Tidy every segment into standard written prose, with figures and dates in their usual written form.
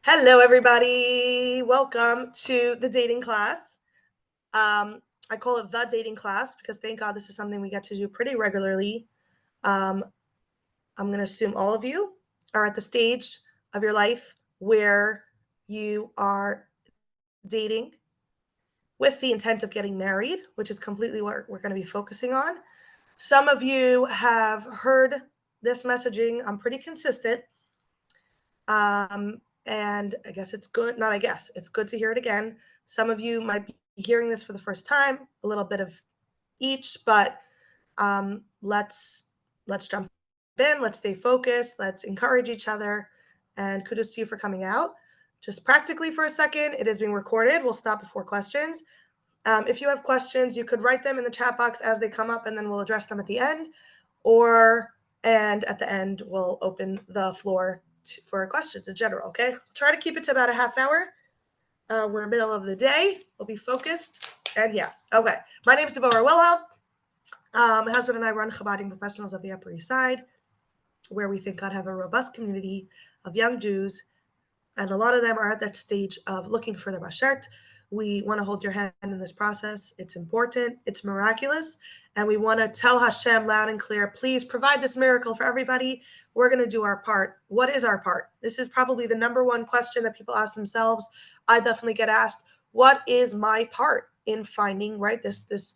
Hello, everybody. Welcome to the dating class. I call it the dating class because thank God this is something we get to do pretty regularly. Um, I'm going to assume all of you are at the stage of your life where you are dating with the intent of getting married, which is completely what we're going to be focusing on. Some of you have heard this messaging. I'm pretty consistent. And I guess it's good. Not I guess. It's good to hear it again. Some of you might be hearing this for the first time, a little bit of each, but let's jump in. Let's stay focused. Let's encourage each other. And kudos to you for coming out. Just practically for a second, it is being recorded. We'll stop before questions. If you have questions, you could write them in the chat box as they come up, and then we'll address them at the end. And at the end, we'll open the floor for questions in general, okay? I'll try to keep it to about a half hour. We're middle of the day. We'll be focused. And yeah, okay. My name is Devora Wilhelm. My husband and I run Chabading Professionals of the Upper East Side, where we think God have a robust community of young Jews, and a lot of them are at that stage of looking for their bashert. We want to hold your hand in this process. It's important. It's miraculous. And we want to tell Hashem loud and clear, please provide this miracle for everybody. We're going to do our part. What is our part? This is probably the number one question that people ask themselves. I definitely get asked, what is my part in finding, right, this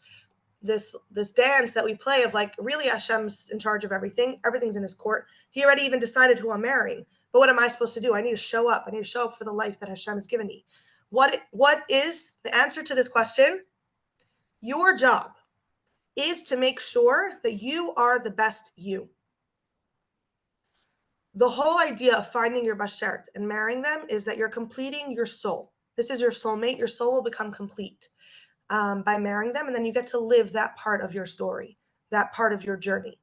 dance that we play of like, really Hashem's in charge of everything. Everything's in his court. He already even decided who I'm marrying. But what am I supposed to do? I need to show up. I need to show up for the life that Hashem has given me. What is the answer to this question? Your job is to make sure that you are the best you. The whole idea of finding your bashert and marrying them is that you're completing your soul. This is your soulmate. Your soul will become complete by marrying them, and then you get to live that part of your story, that part of your journey.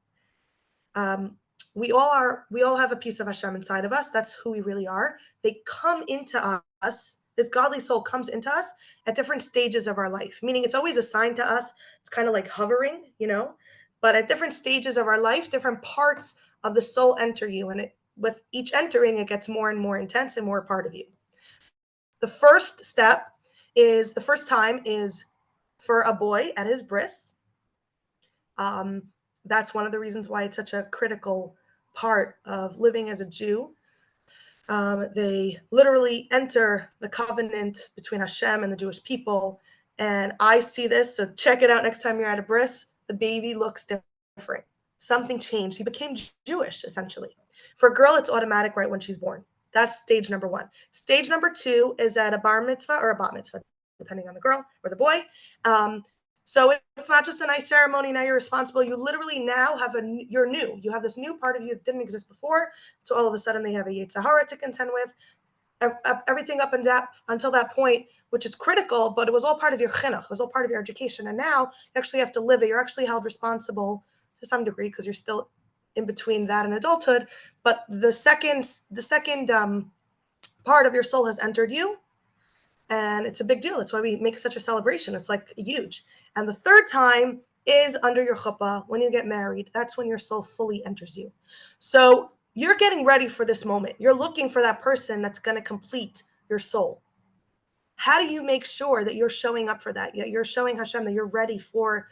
We all have a piece of Hashem inside of us. That's who we really are. They come into us. This godly soul comes into us at different stages of our life, meaning it's always assigned to us. It's kind of like hovering, but at different stages of our life, different parts of the soul enter you. And with each entering, it gets more and more intense and more a part of you. The first time is for a boy at his bris. That's one of the reasons why it's such a critical part of living as a Jew. They literally enter the covenant between Hashem and the Jewish people. And I see this, so check it out next time you're at a bris. The baby looks different. Something changed. He became Jewish, essentially. For a girl, it's automatic right when she's born. That's stage number one. Stage number two is at a bar mitzvah or a bat mitzvah, depending on the girl or the boy. So it's not just a nice ceremony. Now you're responsible. You literally now you're new. You have this new part of you that didn't exist before. So all of a sudden they have a Yetzer Hara to contend with. Everything up and down until that point, which is critical, but it was all part of your chinuch. It was all part of your education. And now you actually have to live it. You're actually held responsible to some degree because you're still in between that and adulthood. But the second part of your soul has entered you. And it's a big deal. That's why we make such a celebration. It's like huge. And the third time is under your chuppah, when you get married. That's when your soul fully enters you. So you're getting ready for this moment. You're looking for that person that's going to complete your soul. How do you make sure that you're showing up for that? You're showing Hashem that you're ready for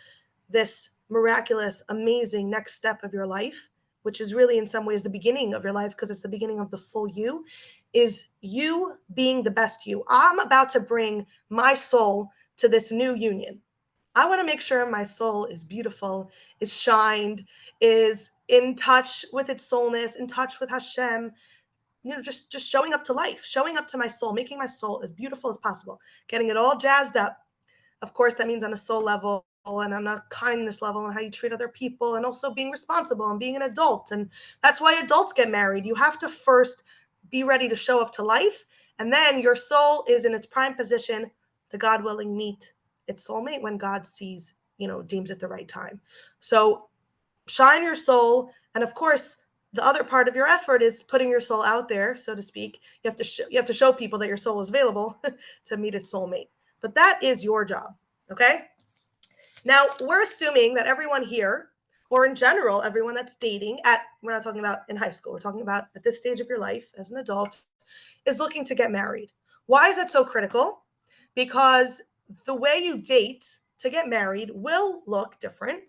this miraculous, amazing next step of your life, which is really in some ways the beginning of your life because it's the beginning of the full you, is you being the best you. I'm about to bring my soul to this new union. I want to make sure my soul is beautiful, is shined, is in touch with its soulness, in touch with Hashem, just showing up to life, showing up to my soul, making my soul as beautiful as possible, getting it all jazzed up. Of course, that means on a soul level and on a kindness level and how you treat other people and also being responsible and being an adult. And that's why adults get married. You have to first be ready to show up to life. And then your soul is in its prime position to, God willing, meet its soulmate when God sees, deems it the right time. So shine your soul. And of course, the other part of your effort is putting your soul out there, so to speak. You have to show people that your soul is available to meet its soulmate. But that is your job, okay? Now, we're assuming that everyone here, or in general, everyone that's dating we're not talking about in high school. We're talking about at this stage of your life as an adult, is looking to get married. Why is that so critical? Because the way you date to get married will look different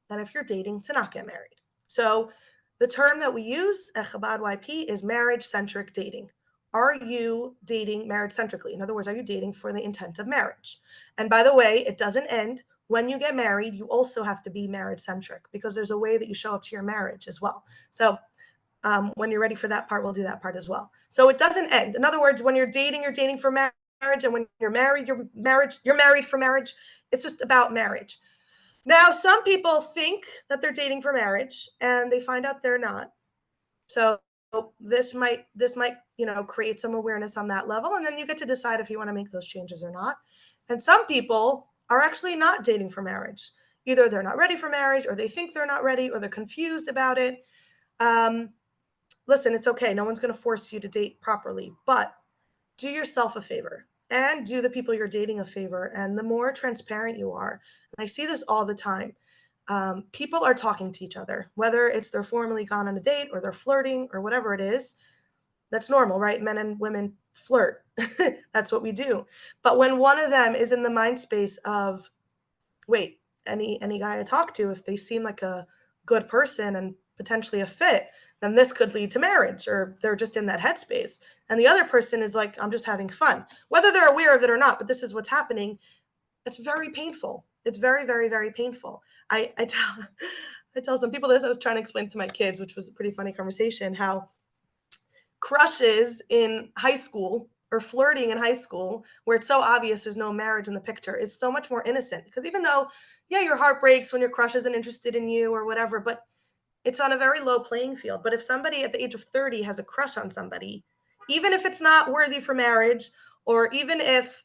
than if you're dating to not get married. So the term that we use at Chabad YP is marriage-centric dating. Are you dating marriage-centrically? In other words, are you dating for the intent of marriage? And by the way, it doesn't end. When you get married, you also have to be marriage-centric because there's a way that you show up to your marriage as well. So when you're ready for that part, we'll do that part as well. So it doesn't end. In other words, when you're dating for marriage, and when you're married for marriage. It's just about marriage. Now, some people think that they're dating for marriage and they find out they're not. So this might, create some awareness on that level. And then you get to decide if you want to make those changes or not. And some people are actually not dating for marriage. Either they're not ready for marriage, or they think they're not ready, or they're confused about it. Listen, it's okay. No one's going to force you to date properly, but do yourself a favor and do the people you're dating a favor. And the more transparent you are, and I see this all the time, people are talking to each other, whether it's they're formally gone on a date or they're flirting or whatever it is. That's normal, right? Men and women flirt. That's what we do. But when one of them is in the mind space of, wait, any guy I talk to, if they seem like a good person and potentially a fit, then this could lead to marriage, or they're just in that headspace. And the other person is like, I'm just having fun, whether they're aware of it or not, but this is what's happening. It's very painful. It's very, very, very painful. I tell some people this. I was trying to explain to my kids, which was a pretty funny conversation, how crushes in high school or flirting in high school, where it's so obvious there's no marriage in the picture, is so much more innocent. Because even though, yeah, your heart breaks when your crush isn't interested in you or whatever, but it's on a very low playing field. But if somebody at the age of 30 has a crush on somebody, even if it's not worthy for marriage, or even if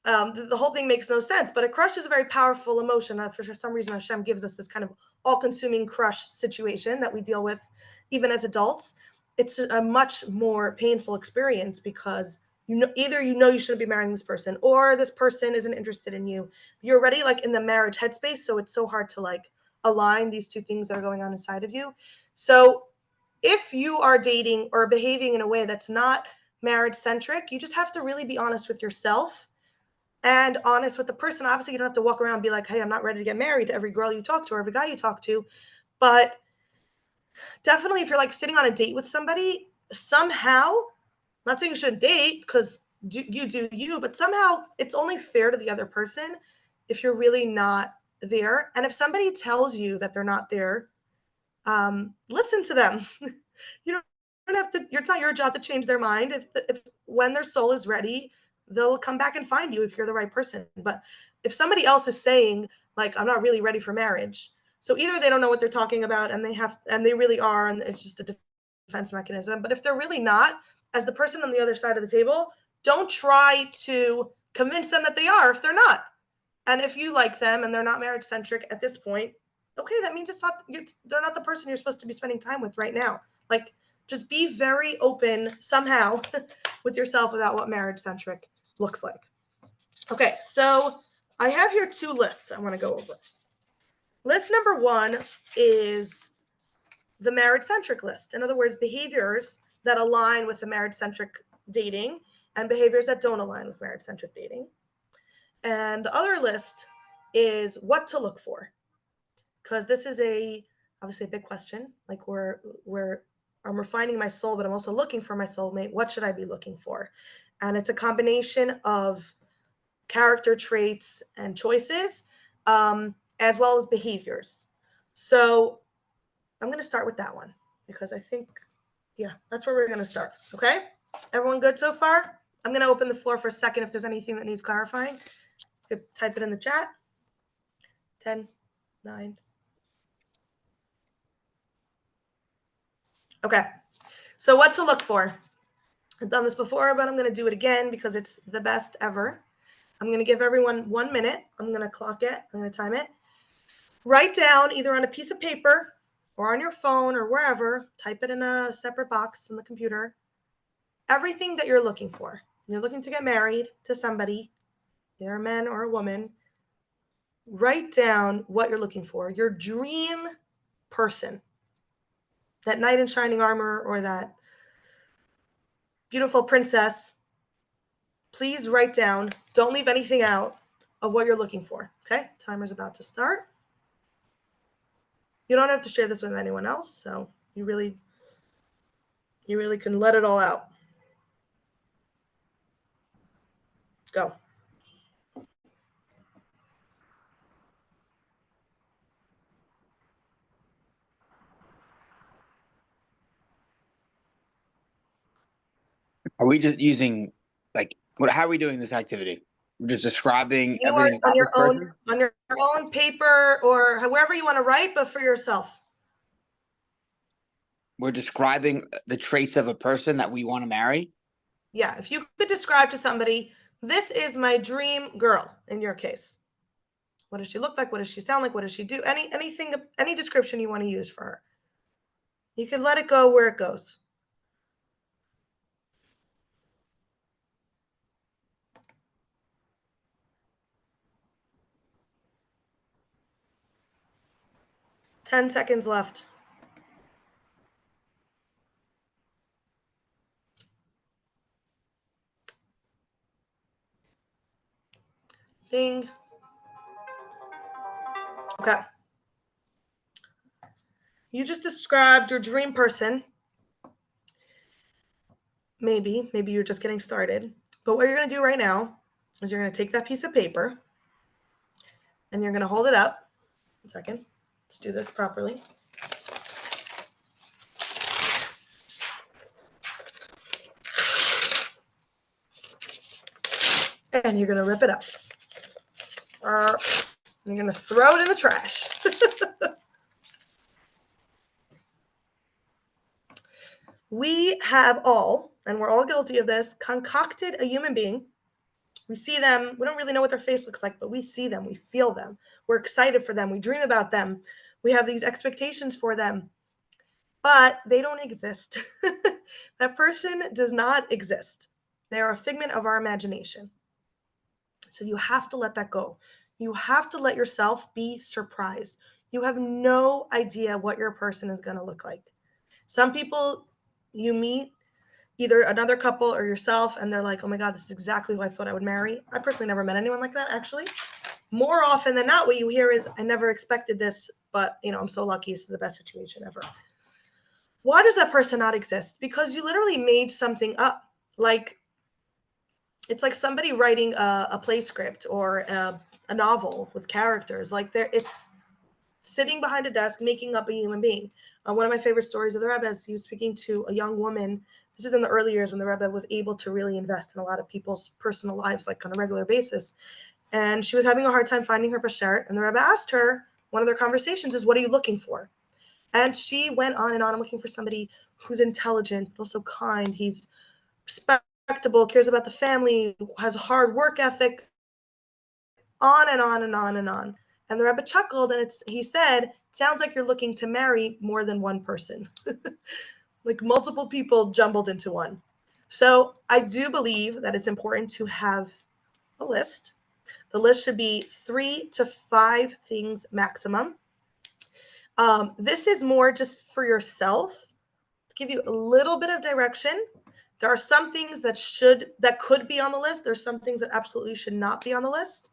the whole thing makes no sense, but a crush is a very powerful emotion. For some reason, Hashem gives us this kind of all-consuming crush situation that we deal with even as adults. It's a much more painful experience because either you shouldn't be marrying this person, or this person isn't interested in you. You're already like in the marriage headspace, so it's so hard to like align these two things that are going on inside of you. So if you are dating or behaving in a way that's not marriage-centric, you just have to really be honest with yourself and honest with the person. Obviously, you don't have to walk around and be like, hey, I'm not ready to get married to every girl you talk to or every guy you talk to. But definitely, if you're like sitting on a date with somebody, somehow, I'm not saying you shouldn't date because you do you, but somehow it's only fair to the other person if you're really not there. And if somebody tells you that they're not there, listen to them. You don't have to, it's not your job to change their mind. If when their soul is ready, they'll come back and find you if you're the right person. But if somebody else is saying like, I'm not really ready for marriage, so either they don't know what they're talking about and they really are, and it's just a defense mechanism. But if they're really not, as the person on the other side of the table, don't try to convince them that they are if they're not. And if you like them and they're not marriage centric at this point, okay, that means they're not the person you're supposed to be spending time with right now. Like, just be very open somehow with yourself about what marriage centric looks like. Okay, so I have here two lists I want to go over. List number one is the marriage-centric list. In other words, behaviors that align with the marriage-centric dating and behaviors that don't align with marriage-centric dating. And the other list is what to look for, because this is obviously a big question. Like I'm refining my soul, but I'm also looking for my soulmate. What should I be looking for? And it's a combination of character traits and choices, as well as behaviors. So I'm going to start with that one because I think, yeah, that's where we're going to start. Okay. Everyone good so far? I'm going to open the floor for a second. If there's anything that needs clarifying, you could type it in the chat. 10, 9. Okay. So what to look for? I've done this before, but I'm going to do it again because it's the best ever. I'm going to give everyone 1 minute. I'm going to clock it. I'm going to time it. Write down either on a piece of paper or on your phone or wherever, type it in a separate box in the computer, everything that you're looking for. You're looking to get married to somebody, either a man or a woman. Write down what you're looking for, your dream person, that knight in shining armor or that beautiful princess, please write down, don't leave anything out of what you're looking for. Okay, timer's about to start. You don't have to share this with anyone else, so you really can let it all out. Go. Are we just using like what? How are we doing this activity? We're just describing You are everything about this person. on your own paper or however you want to write, but for yourself. We're describing the traits of a person that we want to marry. Yeah, if you could describe to somebody, this is my dream girl, in your case. What does she look like? What does she sound like? What does she do? Anything, any description you want to use for her. You can let it go where it goes. Ten seconds left. Ding. Okay. You just described your dream person. Maybe you're just getting started. But what you're going to do right now is you're going to take that piece of paper and you're going to hold it up. 1 second. Let's do this properly. And you're going to rip it up. You're going to throw it in the trash. We have all, and we're all guilty of this, concocted a human being. We see them. We don't really know what their face looks like, but we see them. We feel them. We're excited for them. We dream about them. We have these expectations for them, but they don't exist. That person does not exist. They are a figment of our imagination. So you have to let that go. You have to let yourself be surprised. You have no idea what your person is going to look like. Some people you meet, either another couple or yourself, and they're like, oh my God, this is exactly who I thought I would marry. I personally never met anyone like that, actually. More often than not, what you hear is, I never expected this, but I'm so lucky. This is the best situation ever. Why does that person not exist? Because you literally made something up. Like, it's like somebody writing a play script or a novel with characters. Like, it's sitting behind a desk making up a human being. One of my favorite stories of the Rebbe is he was speaking to a young woman. This is in the early years when the Rebbe was able to really invest in a lot of people's personal lives, like on a regular basis. And she was having a hard time finding her bashert. And the Rebbe asked her, one of their conversations is, what are you looking for? And she went on and on. I'm looking for somebody who's intelligent, but also kind. He's respectable, cares about the family, has a hard work ethic, on and on and on and on. And the Rebbe chuckled, and he said, sounds like you're looking to marry more than one person. Like multiple people jumbled into one. So I do believe that it's important to have a list. The list should be 3 to 5 things maximum. This is more just for yourself, to give you a little bit of direction. There are some things that could be on the list. There's some things that absolutely should not be on the list.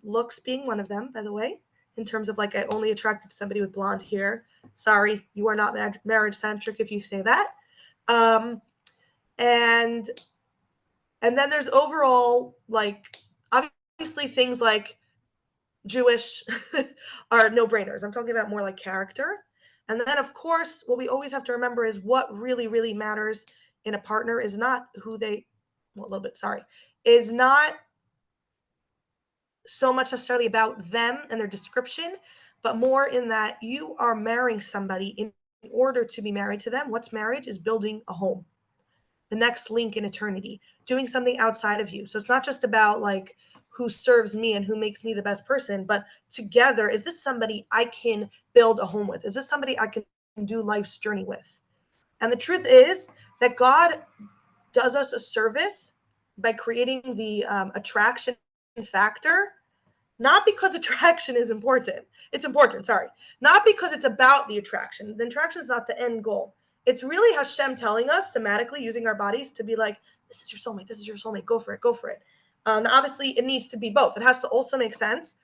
Looks being one of them, by the way, in terms of like, I only attracted somebody with blonde hair. Sorry, you are not marriage-centric if you say that. And then there's overall, like, obviously things like Jewish are no-brainers. I'm talking about more like character. And then, of course, what we always have to remember is what really, really matters in a partner is not is not so much necessarily about them and their description, but more in that you are marrying somebody in order to be married to them. What's marriage is building a home, the next link in eternity, doing something outside of you. So it's not just about like who serves me and who makes me the best person, but together, is this somebody I can build a home with? Is this somebody I can do life's journey with? And the truth is that God does us a service by creating the attraction factor, not because attraction is important. It's important, sorry. Not because it's about the attraction. The attraction is not the end goal. It's really Hashem telling us somatically, using our bodies to be like, this is your soulmate, this is your soulmate, go for it, go for it. Obviously, it needs to be both. It has to also make sense,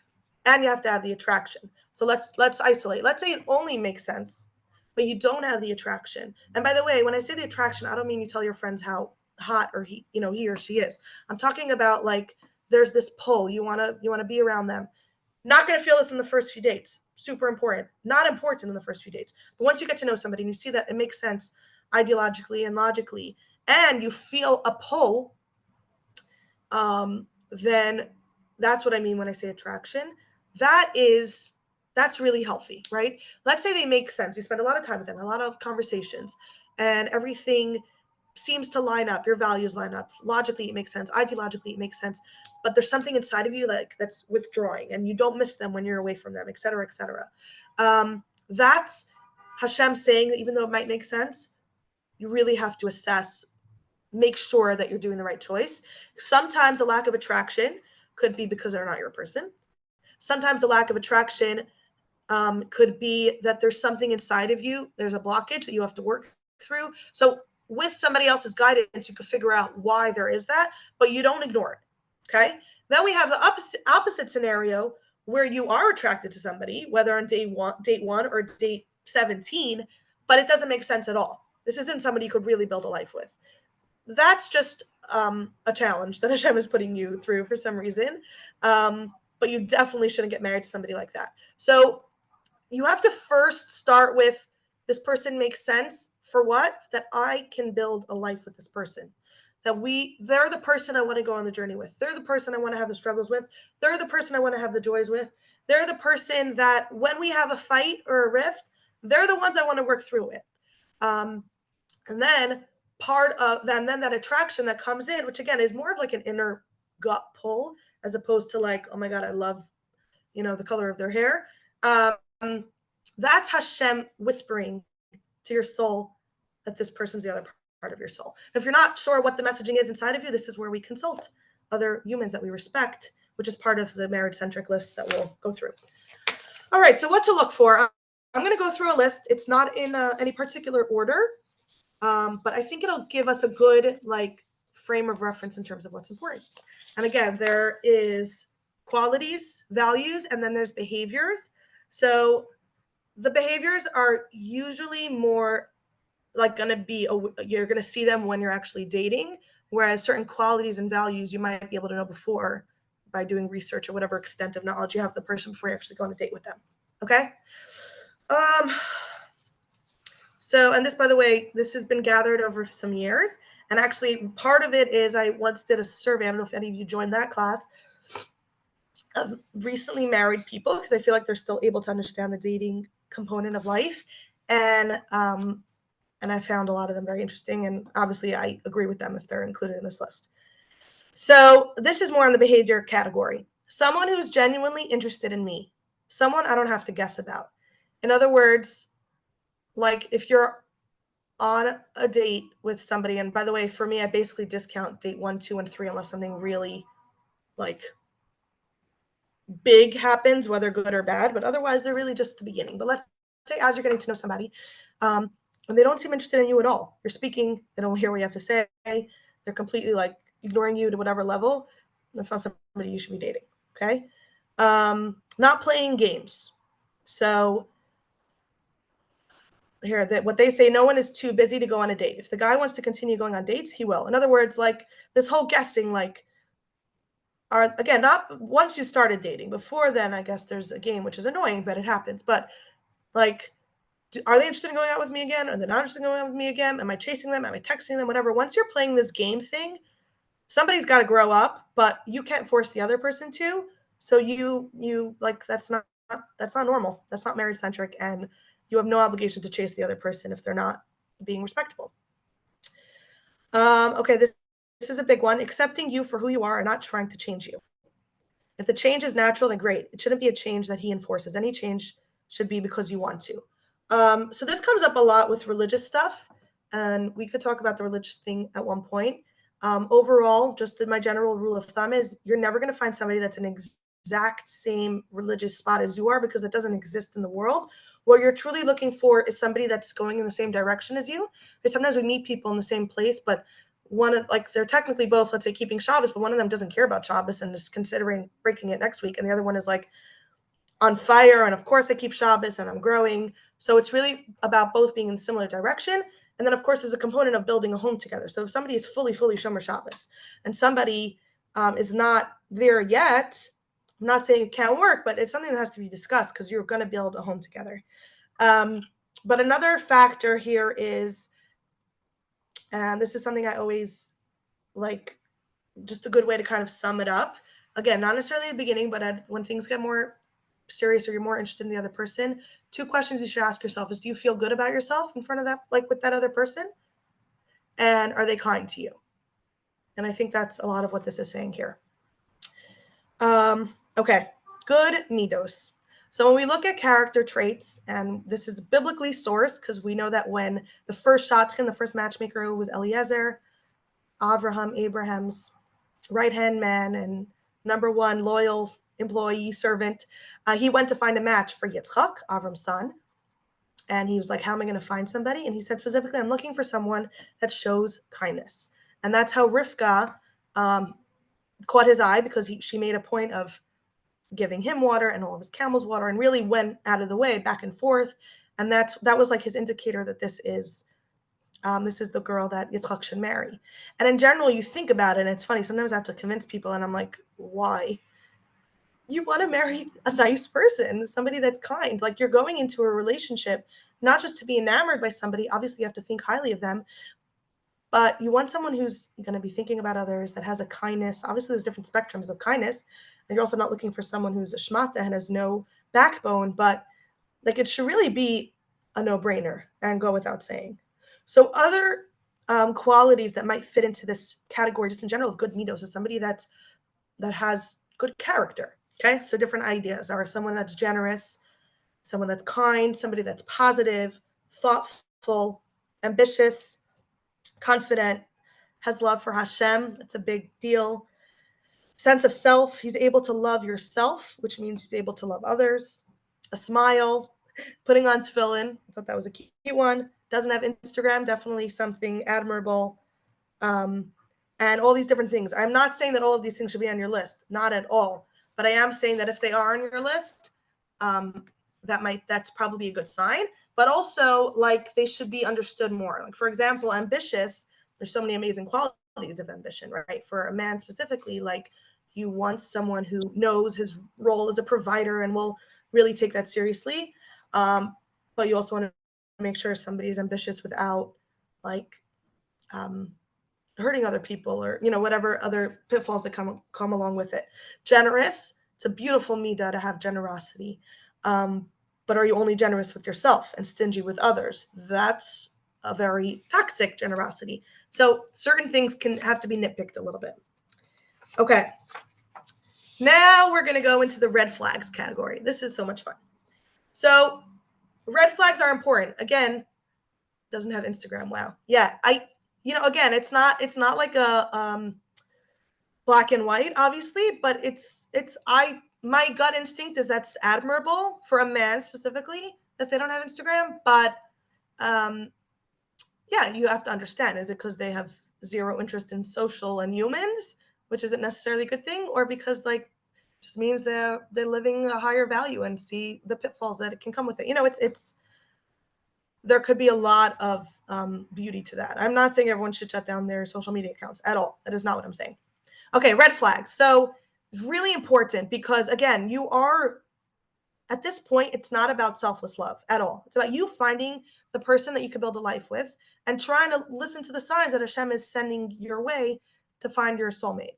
and you have to have the attraction. So let's isolate. Let's say it only makes sense, but you don't have the attraction. And by the way, when I say the attraction, I don't mean you tell your friends how hot or he or she is. I'm talking about like there's this pull. You wanna be around them. Not going to feel this in the first few dates. Super important. Not important in the first few dates. But once you get to know somebody and you see that it makes sense ideologically and logically, and you feel a pull, then that's what I mean when I say attraction. That's really healthy, right? Let's say they make sense. You spend a lot of time with them, a lot of conversations, and everything seems to line up. Your values line up. Logically, it makes sense. Ideologically, it makes sense. But there's something inside of you like that's withdrawing, and you don't miss them when you're away from them, et cetera, et cetera. That's Hashem saying that even though it might make sense, you really have to assess, make sure that you're doing the right choice. Sometimes the lack of attraction could be because they're not your person. Sometimes the lack of attraction could be that there's something inside of you. There's a blockage that you have to work through. So with somebody else's guidance, you can figure out why there is that, but you don't ignore it. Okay. Then we have the opposite scenario where you are attracted to somebody, whether on date one or date 17, but it doesn't make sense at all. This isn't somebody you could really build a life with. That's just a challenge that Hashem is putting you through for some reason. But you definitely shouldn't get married to somebody like that. So you have to first start with, this person makes sense for what? That I can build a life with this person. They're the person I want to go on the journey with. They're the person I want to have the struggles with. They're the person I want to have the joys with. They're the person that when we have a fight or a rift, they're the ones I want to work through with. And then then that attraction that comes in, which again is more of like an inner gut pull, as opposed to like, oh my God, I love, the color of their hair. That's Hashem whispering to your soul that this person's the other part of your soul. If you're not sure what the messaging is inside of you, this is where we consult other humans that we respect, which is part of the marriage-centric list that we'll go through. All right, so what to look for. I'm going to go through a list. It's not in any particular order, but I think it'll give us a good frame of reference in terms of what's important. And again, there is qualities, values, and then there's behaviors. So the behaviors are usually more going to be, you're going to see them when you're actually dating, whereas certain qualities and values you might be able to know before by doing research or whatever extent of knowledge you have of the person before you actually go on a date with them. Okay. So, and this, by the way, this has been gathered over some years. And actually part of it is I once did a survey. I don't know if any of you joined that class, of recently married people, because I feel like they're still able to understand the dating component of life. And I found a lot of them very interesting. And obviously I agree with them if they're included in this list. So this is more in the behavior category. Someone who's genuinely interested in me, someone I don't have to guess about. In other words, like if you're on a date with somebody, and by the way, for me, I basically discount date 1, 2, and 3 unless something really big happens, whether good or bad, but otherwise they're really just the beginning. But let's say as you're getting to know somebody, and they don't seem interested in you at all. You're speaking, they don't hear what you have to say. They're completely ignoring you to whatever level. That's not somebody you should be dating. Okay. Not playing games. So here, what they say, no one is too busy to go on a date. If the guy wants to continue going on dates, he will. In other words, this whole guessing, again, not once you started dating. Before then, I guess there's a game, which is annoying, but it happens. But are they interested in going out with me again? Are they not interested in going out with me again? Am I chasing them? Am I texting them? Whatever. Once you're playing this game thing, somebody's got to grow up, but you can't force the other person to. So that's not normal. That's not marriage-centric, and you have no obligation to chase the other person if they're not being respectable. Okay, this is a big one. Accepting you for who you are and not trying to change you. If the change is natural, then great. It shouldn't be a change that he enforces. Any change should be because you want to. So this comes up a lot with religious stuff, and we could talk about the religious thing at one point. Overall, just my general rule of thumb is you're never going to find somebody that's an exact same religious spot as you are, because it doesn't exist in the world. What you're truly looking for is somebody that's going in the same direction as you. Because sometimes we meet people in the same place, but one of, like, they're technically both, let's say, keeping Shabbos, but one of them doesn't care about Shabbos and is considering breaking it next week, and the other one is like on fire, and of course I keep Shabbos and I'm growing. So it's really about both being in a similar direction. And then of course there's a component of building a home together. So if somebody is fully Shomer Shabbos and somebody is not there yet, I'm not saying it can't work, but it's something that has to be discussed because you're going to build a home together. But another factor here is, and this is something I always like, just a good way to kind of sum it up. Again, not necessarily at the beginning, but when things get more serious or you're more interested in the other person, 2 questions you should ask yourself is, do you feel good about yourself in front of that, like with that other person? And are they kind to you? And I think that's a lot of what this is saying here. Okay, good midos. So when we look at character traits, and this is biblically sourced because we know that when the first shadchan, the first matchmaker, was Eliezer, Abraham's right-hand man and number one loyal employee servant, he went to find a match for Yitzchak, Avram's son. And he was like, how am I going to find somebody? And he said specifically, I'm looking for someone that shows kindness. And that's how Rivka caught his eye, because she made a point of giving him water and all of his camels water, and really went out of the way back and forth. And that was like his indicator that this is the girl that Yitzchak should marry. And in general, you think about it, and it's funny, sometimes I have to convince people, and I'm like, why? You want to marry a nice person, somebody that's kind. Like, you're going into a relationship, not just to be enamored by somebody. Obviously, you have to think highly of them, but you want someone who's going to be thinking about others, that has a kindness. Obviously, there's different spectrums of kindness. And you're also not looking for someone who's a shmata and has no backbone, but like, it should really be a no-brainer and go without saying. So other qualities that might fit into this category, just in general, of good midos, is somebody that has good character. Okay, so different ideas are someone that's generous, someone that's kind, somebody that's positive, thoughtful, ambitious, confident, has love for Hashem. That's a big deal. Sense of self. He's able to love yourself, which means he's able to love others. A smile, putting on tefillin. I thought that was a cute one. Doesn't have Instagram. Definitely something admirable. And all these different things. I'm not saying that all of these things should be on your list. Not at all. But I am saying that if they are on your list, that's probably a good sign. But also, like, they should be understood more. Like, for example, ambitious. There's so many amazing qualities of ambition, right? For a man specifically, like, you want someone who knows his role as a provider and will really take that seriously. But you also want to make sure somebody is ambitious without, like, hurting other people, or, whatever other pitfalls that come along with it. Generous. It's a beautiful midah to have generosity. But are you only generous with yourself and stingy with others? That's a very toxic generosity. So certain things can have to be nitpicked a little bit. Okay. Now we're going to go into the red flags category. This is so much fun. So red flags are important. Again, doesn't have Instagram. Wow. Yeah. Again, it's not like a black and white, obviously, but my gut instinct is that's admirable for a man specifically, that they don't have Instagram. But yeah, you have to understand, is it because they have zero interest in social and humans, which isn't necessarily a good thing, or because, like, just means they're living a higher value and see the pitfalls that it can come with it. It's there could be a lot of beauty to that. I'm not saying everyone should shut down their social media accounts at all. That is not what I'm saying. Okay, red flags. So really important, because again, you are, at this point, it's not about selfless love at all. It's about you finding the person that you can build a life with and trying to listen to the signs that Hashem is sending your way to find your soulmate.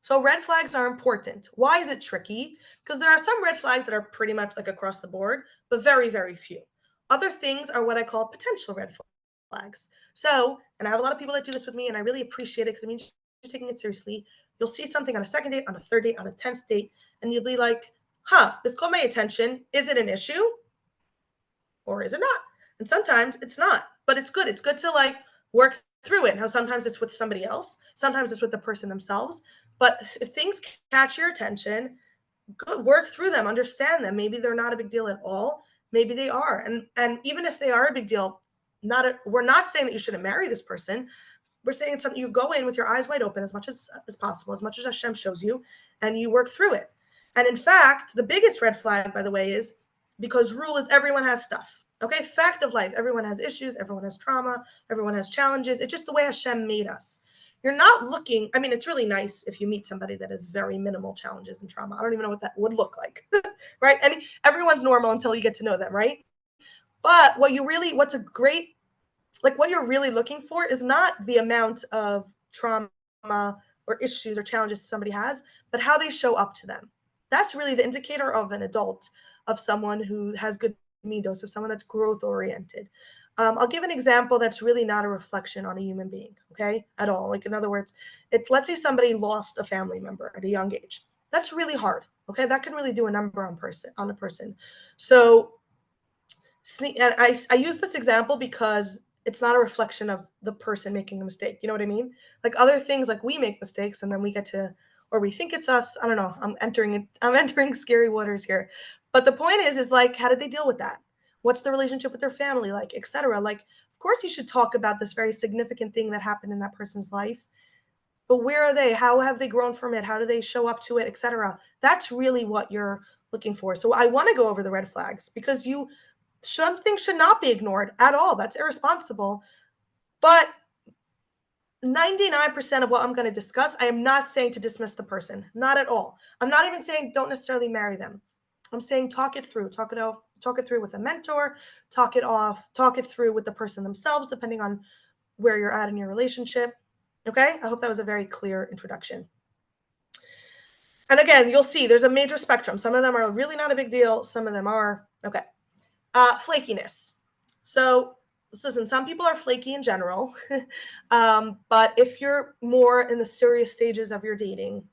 So red flags are important. Why is it tricky? Because there are some red flags that are pretty much like across the board, but very, very few. Other things are what I call potential red flags. So, and I have a lot of people that do this with me, and I really appreciate it because it means you're taking it seriously. You'll see something on a second date, on a third date, on a 10th date, and you'll be like, this caught my attention. Is it an issue or is it not? And sometimes it's not, but it's good. It's good to, like, work through it. How sometimes it's with somebody else, sometimes it's with the person themselves. But if things catch your attention, good, work through them, understand them. Maybe they're not a big deal at all. Maybe they are. And even if they are a big deal, we're not saying that you shouldn't marry this person. We're saying it's something you go in with your eyes wide open as much as possible, as much as Hashem shows you, and you work through it. And in fact, the biggest red flag, by the way, is because rule is everyone has stuff. Okay, fact of life. Everyone has issues. Everyone has trauma. Everyone has challenges. It's just the way Hashem made us. You're not looking, I mean, it's really nice if you meet somebody that has very minimal challenges and trauma. I don't even know what that would look like, right? I mean, everyone's normal until you get to know them, right? But what you're really looking for is not the amount of trauma or issues or challenges somebody has, but how they show up to them. That's really the indicator of an adult, of someone who has good midos, of someone that's growth oriented. I'll give an example that's really not a reflection on a human being, okay, at all. Like, in other words, let's say somebody lost a family member at a young age. That's really hard, okay? That can really do a number on a person. So, and I use this example because it's not a reflection of the person making a mistake. You know what I mean? Like other things, like we make mistakes and then we get to, or we think it's us. I don't know. I'm entering scary waters here. But the point is like, how did they deal with that? What's the relationship with their family like, etc.? Like, of course you should talk about this very significant thing that happened in that person's life. But where are they? How have they grown from it? How do they show up to it, etc.? That's really what you're looking for. So I want to go over the red flags because something should not be ignored at all. That's irresponsible. But 99% of what I'm going to discuss, I am not saying to dismiss the person. Not at all. I'm not even saying don't necessarily marry them. I'm saying talk it through. Talk it through with a mentor. Talk it through with the person themselves, depending on where you're at in your relationship. Okay? I hope that was a very clear introduction. And again, you'll see there's a major spectrum. Some of them are really not a big deal. Some of them are. Okay. Flakiness. So listen, some people are flaky in general, but if you're more in the serious stages of your dating,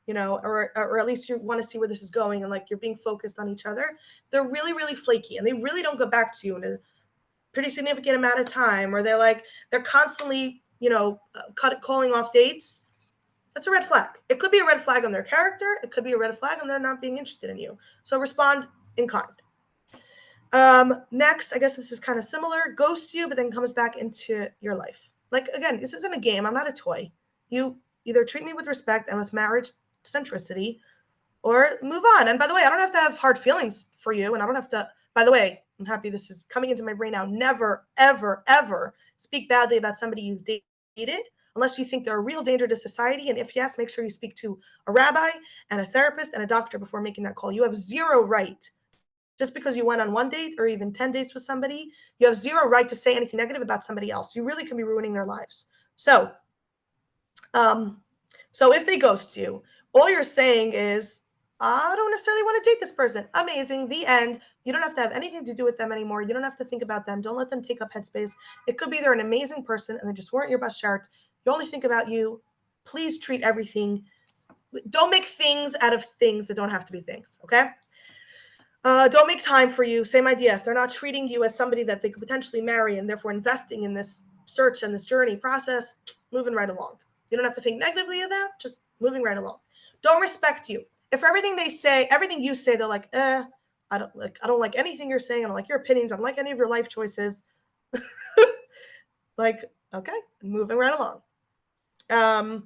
or at least you want to see where this is going and like you're being focused on each other, they're really, really flaky and they really don't go back to you in a pretty significant amount of time, or they're constantly, calling off dates. That's a red flag. It could be a red flag on their character. It could be a red flag on their not being interested in you. So respond in kind. Next, I guess this is kind of similar. Ghosts you, but then comes back into your life. Like, again, this isn't a game. I'm not a toy. You either treat me with respect and with marriage centricity or move on. And by the way, I don't have to have hard feelings for you. And I don't have to, by the way, I'm happy this is coming into my brain now. Never, ever, ever speak badly about somebody you've dated unless you think they're a real danger to society. And if yes, make sure you speak to a rabbi and a therapist and a doctor before making that call. You have zero right. Just because you went on one date or even 10 dates with somebody, you have zero right to say anything negative about somebody else. You really can be ruining their lives. So if they ghost you, all you're saying is, I don't necessarily want to date this person. Amazing. The end. You don't have to have anything to do with them anymore. You don't have to think about them. Don't let them take up headspace. It could be they're an amazing person and they just weren't your best shart. You only think about you. Please treat everything. Don't make things out of things that don't have to be things. Okay. Don't make time for you. Same idea. If they're not treating you as somebody that they could potentially marry and therefore investing in this search and this journey process, moving right along. You don't have to think negatively of that. Just moving right along. Don't respect you. If everything you say, they're like, I don't like anything you're saying. I don't like your opinions. I don't like any of your life choices. Like, okay, moving right along.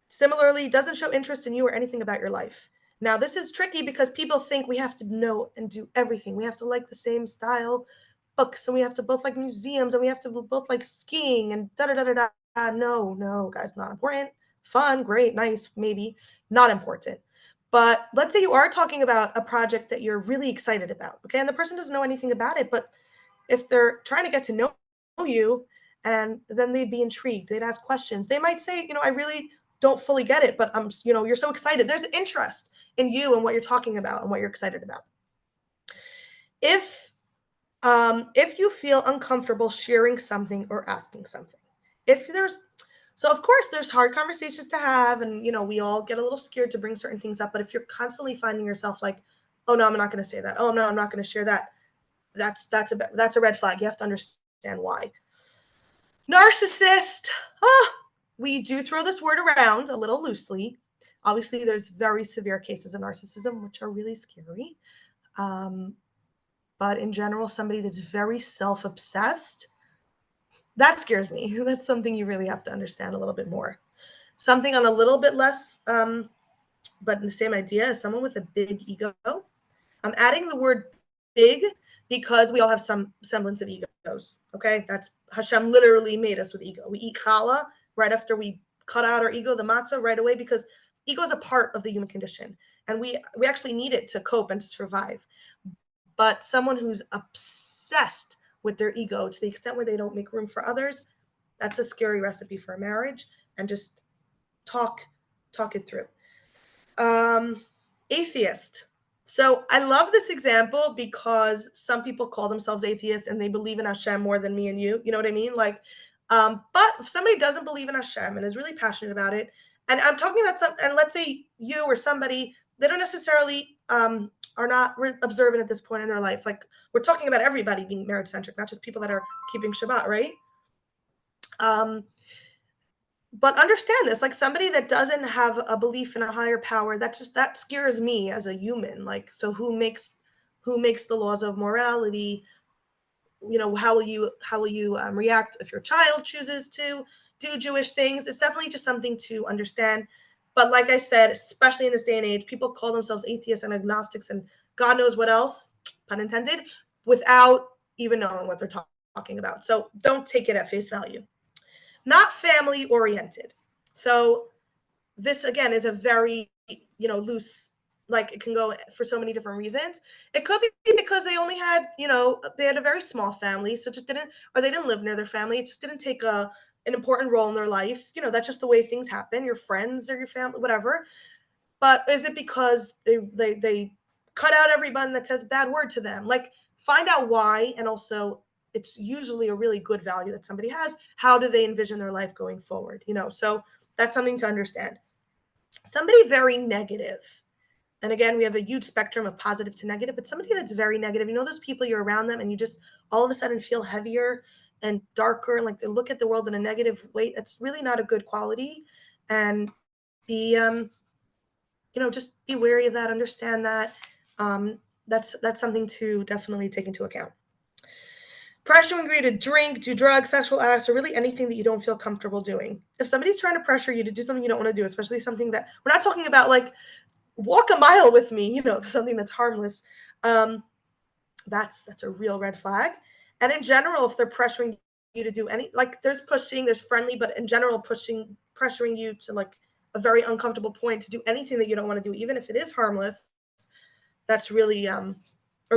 Similarly, doesn't show interest in you or anything about your life. Now, this is tricky because people think we have to know and do everything. We have to like the same style books, and we have to both like museums, and we have to both like skiing and da-da-da-da-da. No, guys, not important. Fun, great, nice, maybe. Not important. But let's say you are talking about a project that you're really excited about, okay? And the person doesn't know anything about it, but if they're trying to get to know you, and then they'd be intrigued, they'd ask questions. They might say, I really don't fully get it, but you're so excited. There's interest in you and what you're talking about and what you're excited about. If you feel uncomfortable sharing something or asking something, so of course there's hard conversations to have, and we all get a little scared to bring certain things up. But if you're constantly finding yourself like, oh no, I'm not going to say that. Oh no, I'm not going to share that. That's a red flag. You have to understand why. Narcissist. We do throw this word around a little loosely. Obviously, there's very severe cases of narcissism, which are really scary. But in general, somebody that's very self-obsessed, that scares me. That's something you really have to understand a little bit more. Something on a little bit less, but the same idea, is someone with a big ego. I'm adding the word big because we all have some semblance of egos, okay? That's Hashem literally made us with ego. We eat challah right after we cut out our ego, the matzah, right away, because ego is a part of the human condition, and we actually need it to cope and to survive. But someone who's obsessed with their ego to the extent where they don't make room for others, that's a scary recipe for a marriage. And just talk it through. Atheist. So I love this example because some people call themselves atheists and they believe in Hashem more than me and you. You know what I mean? Like, but if somebody doesn't believe in Hashem and is really passionate about it, and I'm talking about and let's say you or somebody, they don't necessarily are not observant at this point in their life. Like, we're talking about everybody being marriage-centric, not just people that are keeping Shabbat, right? But understand this, like somebody that doesn't have a belief in a higher power, that scares me as a human. Like, so who makes the laws of morality? You know, how will you react if your child chooses to do Jewish things? It's definitely just something to understand. But like I said, especially in this day and age, people call themselves atheists and agnostics and God knows what else, pun intended, without even knowing what they're talking about. So don't take it at face value. Not family oriented. So this again is a very, loose, like it can go for so many different reasons. It could be because they only had, they had a very small family, so they didn't live near their family. It just didn't take an important role in their life. That's just the way things happen. Your friends or your family, whatever. But is it because they cut out everyone that says a bad word to them? Like, find out why, and also it's usually a really good value that somebody has. How do they envision their life going forward? So that's something to understand. Somebody very negative. And again, we have a huge spectrum of positive to negative, but somebody that's very negative, those people, you're around them and you just all of a sudden feel heavier and darker, and like they look at the world in a negative way. That's really not a good quality. And be, just be wary of that, understand that. That's something to definitely take into account. Pressuring you to drink, do drugs, sexual acts, or really anything that you don't feel comfortable doing. If somebody's trying to pressure you to do something you don't want to do, especially something that we're not talking about, like walk a mile with me, something that's harmless, that's a real red flag. And in general, if they're pressuring you to do like there's pushing, there's friendly, but in general, pressuring you to like a very uncomfortable point to do anything that you don't want to do, even if it is harmless, that's really, or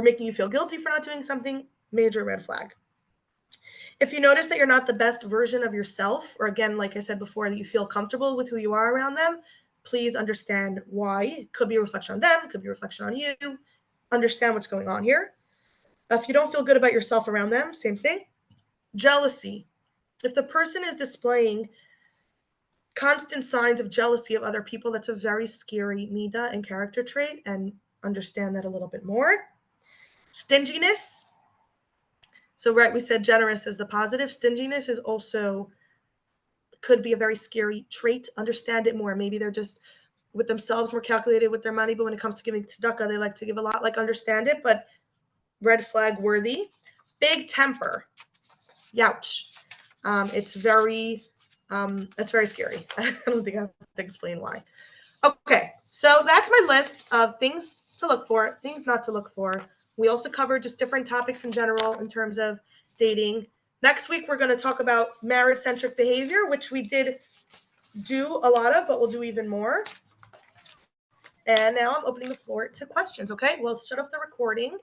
making you feel guilty for not doing something, major red flag. If you notice that you're not the best version of yourself, or again, like I said before, that you feel comfortable with who you are around them, please understand why. It could be a reflection on them, could be a reflection on you. Understand what's going on here. If you don't feel good about yourself around them, same thing. Jealousy. If the person is displaying constant signs of jealousy of other people, that's a very scary midah and character trait, and understand that a little bit more. Stinginess. So, right, we said generous is the positive. Stinginess is also could be a very scary trait. Understand it more. Maybe they're just with themselves more calculated with their money, but when it comes to giving tzedakah, they like to give a lot. Like, understand it, but red flag worthy. Big temper. Youch. It's very scary. I don't think I have to explain why. Okay, so that's my list of things to look for, things not to look for. We also covered just different topics in general in terms of dating. Next week, we're going to talk about marriage-centric behavior, which we did do a lot of, but we'll do even more. And now I'm opening the floor to questions, okay? We'll shut off the recording.